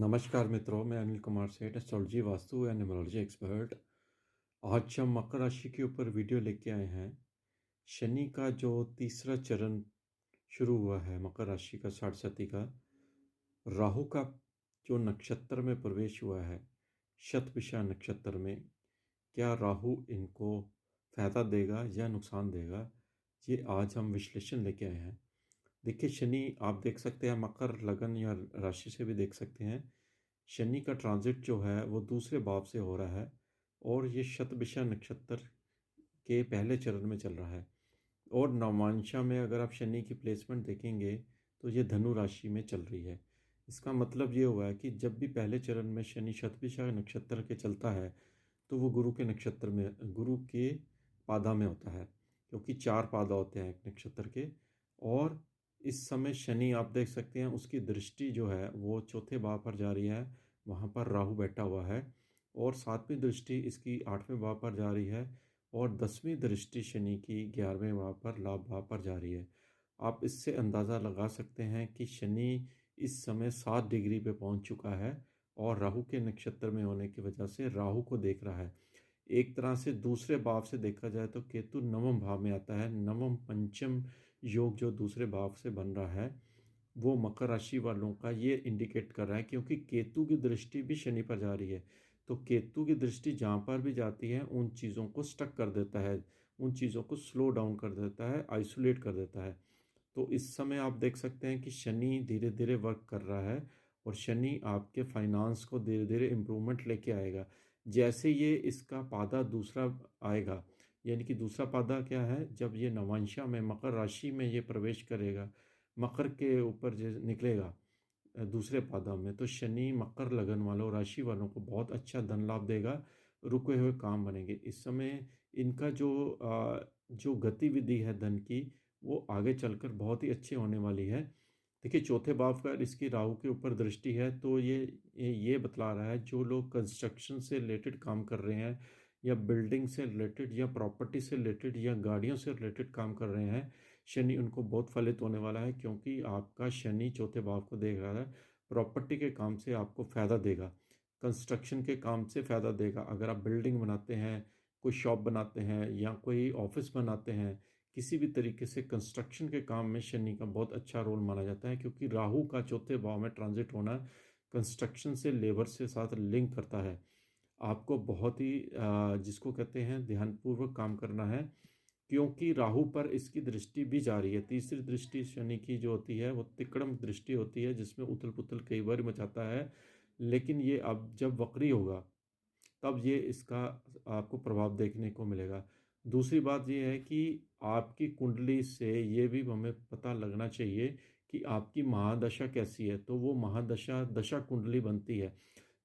नमस्कार मित्रों, मैं अनिल कुमार सेठ, astrology, vastu and numerology expert. आज हम मकर राशि के ऊपर वीडियो लेके आए हैं। शनि का जो तीसरा चरण शुरू हुआ है मकर राशि का, साढ़े का राहु का जो नक्षत्र में प्रवेश हुआ है, शतभिषा नक्षत्र में, क्या राहु इनको फायदा देगा या नुकसान देगा, ये आज हम विश्लेषण लेके आए हैं। देखिए, शनि आप देख सकते हैं, मकर लगन या राशि से भी देख सकते हैं। शनि का ट्रांजिट जो है वो दूसरे भाव से हो रहा है और ये शतभिषा नक्षत्र के पहले चरण में चल रहा है। और नवांशा में अगर आप शनि की प्लेसमेंट देखेंगे तो ये धनु राशि में चल रही है। इसका मतलब ये हुआ है कि जब भी पहले चरण में शनि शतभिषा नक्षत्र के चलता है तो वो गुरु के नक्षत्र में, गुरु के पादा में होता है, क्योंकि 4 पादा होते हैं एक नक्षत्र के। और इस समय शनि आप देख सकते हैं, उसकी दृष्टि जो है वो चौथे भाव पर जा रही है, वहाँ पर राहु बैठा हुआ है। और 7वीं दृष्टि इसकी 8वें भाव पर जा रही है और 10वीं दृष्टि शनि की 11वें भाव पर, लाभ भाव पर जा रही है। आप इससे अंदाज़ा लगा सकते हैं कि शनि इस समय 7 डिग्री पे पहुंच चुका है और राहु के नक्षत्र में होने की वजह से राहु को देख रहा है। एक तरह से दूसरे भाव से देखा जाए तो केतु नवम भाव में आता है। नवम पंचम योग जो दूसरे भाव से बन रहा है वो मकर राशि वालों का ये इंडिकेट कर रहा है, क्योंकि केतु की दृष्टि भी शनि पर जा रही है। तो केतु की दृष्टि जहाँ पर भी जाती है उन चीज़ों को स्टक कर देता है, उन चीज़ों को स्लो डाउन कर देता है, आइसोलेट कर देता है। तो इस समय आप देख सकते हैं कि शनि धीरे धीरे वर्क कर रहा है और शनि आपके फाइनेंस को धीरे धीरे इम्प्रूवमेंट लेके आएगा। जैसे ये इसका पादा दूसरा आएगा, यानी कि दूसरा पादा क्या है, जब ये नवांशा में मकर राशि में ये प्रवेश करेगा, मकर के ऊपर जो निकलेगा दूसरे पादा में, तो शनि मकर लगन वालों, राशि वालों को बहुत अच्छा धन लाभ देगा, रुके हुए काम बनेंगे। इस समय इनका जो गतिविधि है धन की, वो आगे चलकर बहुत ही अच्छी होने वाली है। देखिए, चौथे भाव का इसकी राहु के ऊपर दृष्टि है, तो ये बतला रहा है जो लोग कंस्ट्रक्शन से रिलेटेड काम कर रहे हैं या बिल्डिंग से रिलेटेड या प्रॉपर्टी से रिलेटेड या गाड़ियों से रिलेटेड काम कर रहे हैं, शनि उनको बहुत फलित होने वाला है, क्योंकि आपका शनि चौथे भाव को देख रहा है। प्रॉपर्टी के काम से आपको फ़ायदा देगा, कंस्ट्रक्शन के काम से फ़ायदा देगा। अगर आप बिल्डिंग बनाते हैं, कोई शॉप बनाते हैं या कोई ऑफिस बनाते हैं, किसी भी तरीके से कंस्ट्रक्शन के काम में शनि का बहुत अच्छा रोल माना जाता है, क्योंकि राहु का चौथे भाव में ट्रांजिट होना कंस्ट्रक्शन से, लेबर से साथ लिंक करता है। आपको बहुत ही जिसको कहते हैं ध्यानपूर्वक काम करना है, क्योंकि राहु पर इसकी दृष्टि भी जा रही है। तीसरी दृष्टि शनि की जो होती है वो तिकड़म दृष्टि होती है, जिसमें उथल पुथल कई बार मचाता है, लेकिन ये अब जब वक्री होगा तब ये इसका आपको प्रभाव देखने को मिलेगा। दूसरी बात ये है कि आपकी कुंडली से ये भी हमें पता लगना चाहिए कि आपकी महादशा कैसी है, तो वो महादशा दशा कुंडली बनती है।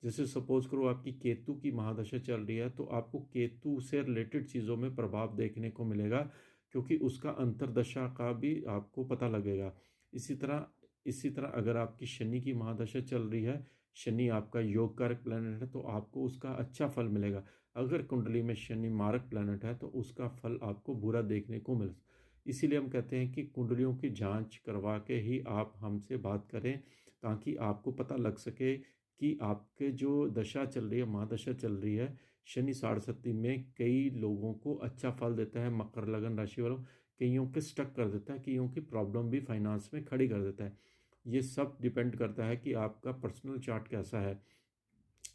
जैसे सपोज करो आपकी केतु की महादशा चल रही है, तो आपको केतु से रिलेटेड चीज़ों में प्रभाव देखने को मिलेगा, क्योंकि उसका अंतरदशा का भी आपको पता लगेगा। इसी तरह अगर आपकी शनि की महादशा चल रही है, शनि आपका योग कारक प्लैनेट है, तो आपको उसका अच्छा फल मिलेगा। अगर कुंडली में शनि मारक प्लैनेट है तो उसका फल आपको बुरा देखने को मिल। इसीलिए हम कहते हैं कि कुंडलियों की जांच करवा के ही आप हमसे बात करें, ताकि आपको पता लग सके कि आपके जो दशा चल रही है, महादशा चल रही है, शनि साढ़े में कई लोगों को अच्छा फल देता है, मकर लगन राशि वालों, कईयों के स्टक कर देता है, कईयों की प्रॉब्लम भी फाइनेंस में खड़ी कर देता है। ये सब डिपेंड करता है कि आपका पर्सनल चार्ट कैसा है।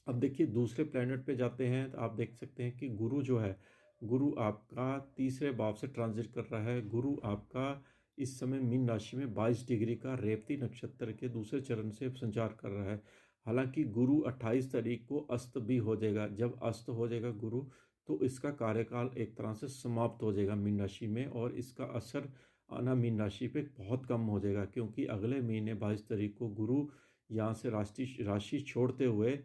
अब देखिए, दूसरे प्लेनेट पे जाते हैं तो आप देख सकते हैं कि गुरु जो है, गुरु आपका तीसरे भाव से ट्रांजिट कर रहा है। गुरु आपका इस समय मीन राशि में 22 डिग्री का रेवती नक्षत्र के दूसरे चरण से संचार कर रहा है। हालांकि गुरु 28 तारीख को अस्त भी हो जाएगा। जब अस्त हो जाएगा गुरु, तो इसका कार्यकाल एक तरह से समाप्त हो जाएगा मीन राशि में, और इसका असर आना मीन राशि पे बहुत कम हो जाएगा, क्योंकि अगले महीने 22 तारीख को गुरु यहाँ से राशि राशि छोड़ते हुए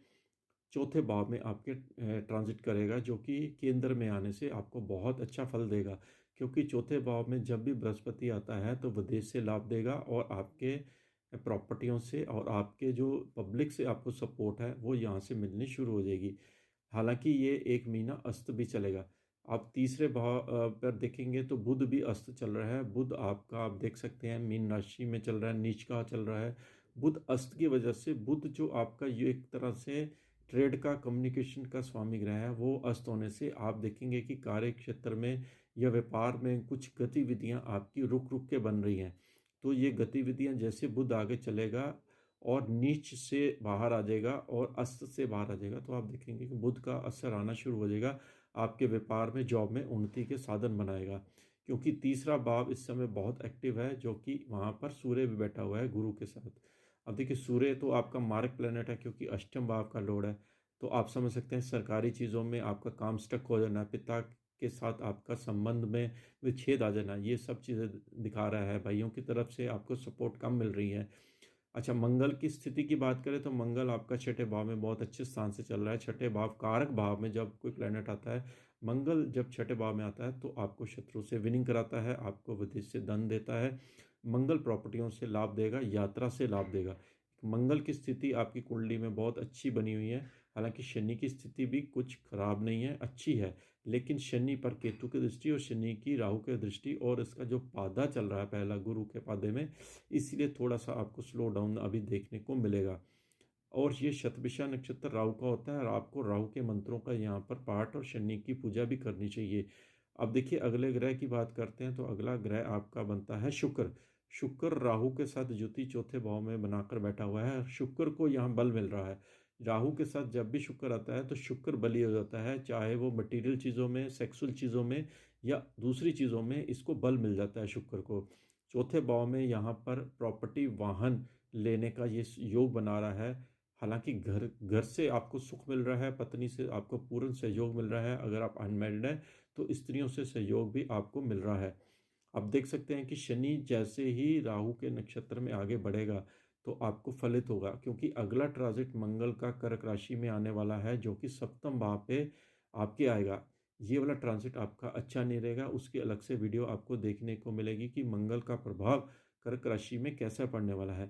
चौथे भाव में आपके ट्रांजिट करेगा, जो कि केंद्र में आने से आपको बहुत अच्छा फल देगा। क्योंकि चौथे भाव में जब भी बृहस्पति आता है तो विदेश से लाभ देगा, और आपके प्रॉपर्टियों से और आपके जो पब्लिक से आपको सपोर्ट है वो यहाँ से मिलनी शुरू हो जाएगी। हालांकि ये एक महीना अस्त भी चलेगा। आप तीसरे भाव पर देखेंगे तो बुध भी अस्त चल रहा है। बुध आपका आप देख सकते हैं मीन राशि में चल रहा है, नीच का चल रहा है। बुध अस्त की वजह से, बुध जो आपका ये एक तरह से ट्रेड का, कम्युनिकेशन का स्वामी ग्रह है, वो अस्त होने से आप देखेंगे कि कार्य क्षेत्र में या व्यापार में कुछ गतिविधियां आपकी रुक रुक के बन रही हैं। तो ये गतिविधियां जैसे बुध आगे चलेगा और नीच से बाहर आ जाएगा और अस्त से बाहर आ जाएगा, तो आप देखेंगे कि बुध का असर आना शुरू हो जाएगा, आपके व्यापार में, जॉब में उन्नति के साधन बनाएगा। क्योंकि तीसरा भाव इस समय बहुत एक्टिव है, जो कि वहाँ पर सूर्य भी बैठा हुआ है गुरु के साथ। अब देखिए, सूर्य तो आपका मार्ग प्लेनेट है, क्योंकि अष्टम भाव का लॉर्ड है। तो आप समझ सकते हैं सरकारी चीज़ों में आपका काम स्टक हो जाना, पिता के साथ आपका संबंध में विच्छेद आ जाना, ये सब चीज़ें दिखा रहा है। भाइयों की तरफ से आपको सपोर्ट कम मिल रही है। अच्छा, मंगल की स्थिति की बात करें तो मंगल आपका छठे भाव में बहुत अच्छे स्थान से चल रहा है। छठे भाव, कारक भाव में जब कोई प्लेनेट आता है, मंगल जब छठे भाव में आता है तो आपको शत्रु से विनिंग कराता है, आपको विदेश से धन देता है, मंगल प्रॉपर्टियों से लाभ देगा, यात्रा से लाभ देगा। मंगल की स्थिति आपकी कुंडली में बहुत अच्छी बनी हुई है। हालांकि शनि की स्थिति भी कुछ खराब नहीं है, अच्छी है। लेकिन शनि पर केतु की दृष्टि और शनि की राहु की दृष्टि, और इसका जो पादा चल रहा है पहला गुरु के पादे में, इसलिए थोड़ा सा आपको स्लो डाउन अभी देखने को मिलेगा। और ये शतभिषा नक्षत्र राहु का होता है, और आपको राहु के मंत्रों का यहाँ पर पाठ और शनि की पूजा भी करनी चाहिए। अब देखिए, अगले ग्रह की बात करते हैं तो अगला ग्रह आपका बनता है शुक्र। शुक्र राहु के साथ युति चौथे भाव में बनाकर बैठा हुआ है। शुक्र को यहाँ बल मिल रहा है। राहु के साथ जब भी शुक्र आता है तो शुक्र बली हो जाता है, चाहे वो मटेरियल चीज़ों में, सेक्सुअल चीज़ों में या दूसरी चीज़ों में, इसको बल मिल जाता है शुक्र को। चौथे भाव में यहाँ पर प्रॉपर्टी, वाहन लेने का ये योग बना रहा है। हालांकि घर घर से आपको सुख मिल रहा है, पत्नी से आपको पूर्ण सहयोग मिल रहा है, अगर आप अनमैरिड हैं तो स्त्रियों से सहयोग भी आपको मिल रहा है। आप देख सकते हैं कि शनि जैसे ही राहु के नक्षत्र में आगे बढ़ेगा तो आपको फलित होगा, क्योंकि अगला ट्रांजिट मंगल का कर्क राशि में आने वाला है, जो कि सप्तम भाव पे आपके आएगा। ये वाला ट्रांजिट आपका अच्छा नहीं रहेगा, उसकी अलग से वीडियो आपको देखने को मिलेगी कि मंगल का प्रभाव कर्क राशि में कैसा पड़ने वाला है।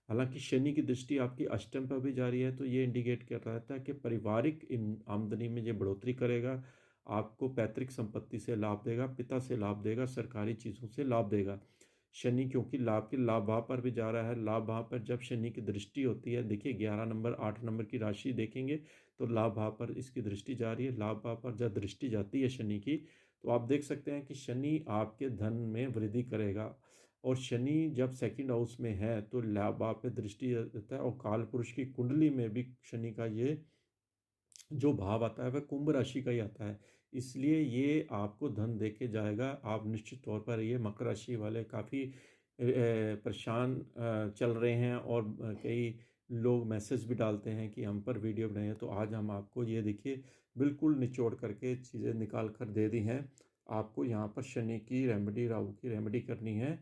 हालांकि शनि की दृष्टि आपकी अष्टम पर भी जारी है, तो ये इंडिकेट कर रहा था कि पारिवारिक आमदनी में ये बढ़ोतरी करेगा, आपको पैतृक संपत्ति से लाभ देगा, पिता से लाभ देगा, सरकारी चीज़ों से लाभ देगा। शनि क्योंकि लाभ के लाभ भाव पर भी जा रहा है, लाभ भाव पर जब शनि की दृष्टि होती है, देखिए 11 नंबर 8 नंबर की राशि देखेंगे तो लाभ भाव पर इसकी दृष्टि जा रही है। लाभ भाव पर जब दृष्टि जाती है शनि की, तो आप देख सकते हैं कि शनि आपके धन में वृद्धि करेगा। और शनि जब सेकंड हाउस में है तो लाभ भाव पे दृष्टि देता है, और काल पुरुष की कुंडली में भी शनि का ये जो भाव आता है वह कुंभ राशि का ही आता है। इसलिए ये आपको धन दे के जाएगा। आप निश्चित तौर पर, ये मकर राशि वाले काफ़ी परेशान चल रहे हैं, और कई लोग मैसेज भी डालते हैं कि हम पर वीडियो बनाइए। तो आज हम आपको ये देखिए बिल्कुल निचोड़ करके चीज़ें निकाल कर दे दी हैं। आपको यहाँ पर शनि की रेमेडी, राहु की रेमेडी करनी है,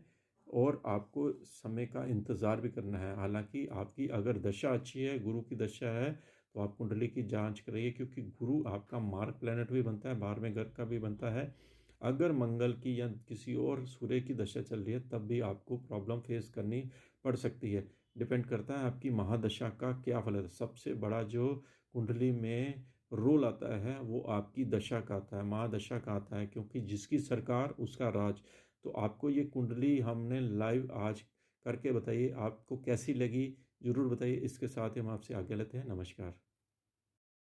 और आपको समय का इंतज़ार भी करना है। हालांकि आपकी अगर दशा अच्छी है, गुरु की दशा है, तो आप कुंडली की जांच करिए, क्योंकि गुरु आपका मार्ग प्लेनेट भी बनता है, 12वें घर का भी बनता है। अगर मंगल की या किसी और सूर्य की दशा चल रही है तब भी आपको प्रॉब्लम फेस करनी पड़ सकती है। डिपेंड करता है आपकी महादशा का क्या फल है। सबसे बड़ा जो कुंडली में रोल आता है वो आपकी दशा का आता है, महादशा का आता है, क्योंकि जिसकी सरकार उसका राज। तो आपको ये कुंडली हमने लाइव आज करके बताइए, आपको कैसी लगी ज़रूर बताइए। इसके साथ ही हम आपसे आगे लेते हैं। नमस्कार।